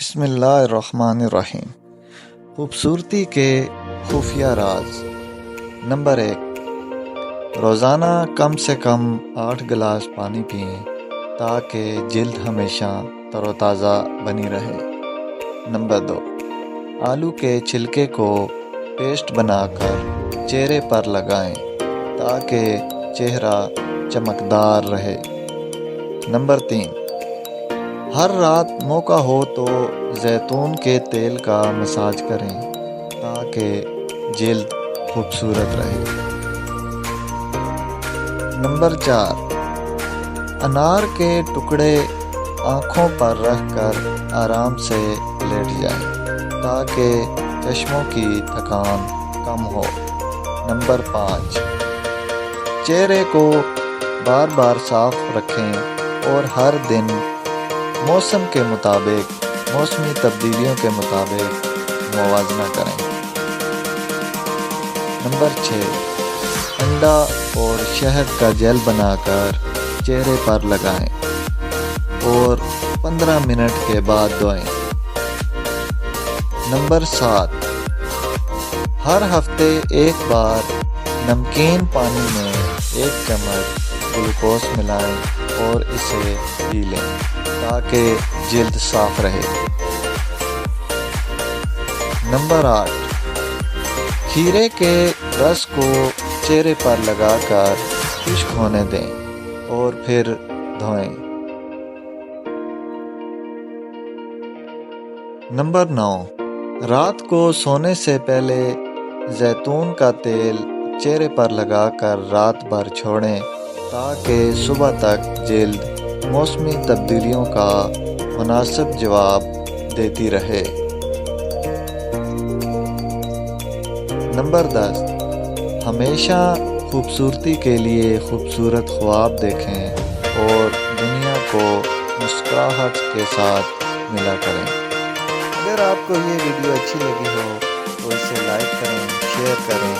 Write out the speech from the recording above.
بسم اللہ الرحمن الرحیم۔ خوبصورتی کے خفیہ راز۔ نمبر 1، روزانہ کم سے کم 8 گلاس پانی پئیں تاکہ جلد ہمیشہ تر و تازہ بنی رہے۔ نمبر 2، آلو کے چھلکے کو پیسٹ بنا کر چہرے پر لگائیں تاکہ چہرہ چمکدار رہے۔ نمبر 3، ہر رات موقع ہو تو زیتون کے تیل کا مساج کریں تاکہ جلد خوبصورت رہے۔ نمبر 4، انار کے ٹکڑے آنکھوں پر رکھ کر آرام سے لیٹ جائیں تاکہ چشموں کی تھکان کم ہو۔ نمبر 5، چہرے کو بار بار صاف رکھیں اور ہر دن موسمی تبدیلیوں کے مطابق موازنہ کریں۔ نمبر 6، انڈا اور شہد کا جیل بنا کر چہرے پر لگائیں اور 15 منٹ کے بعد دھوئیں۔ نمبر 7، ہر ہفتے ایک بار نمکین پانی میں 1 چمچ گلوکوز ملائیں اور اسے پی لیں تاکہ جلد صاف رہے۔ نمبر 8، کھیرے کے رس کو چہرے پر لگا کر خشک ہونے دیں اور پھر دھوئیں۔ نمبر 9، رات کو سونے سے پہلے زیتون کا تیل چہرے پر لگا کر رات بھر چھوڑیں تاکہ صبح تک جلد موسمی تبدیلیوں کا مناسب جواب دیتی رہے۔ نمبر 10، ہمیشہ خوبصورتی کے لیے خوبصورت خواب دیکھیں اور دنیا کو مسکراہٹ کے ساتھ ملا کریں۔ اگر آپ کو یہ ویڈیو اچھی لگی ہو تو اسے لائک کریں، شیئر کریں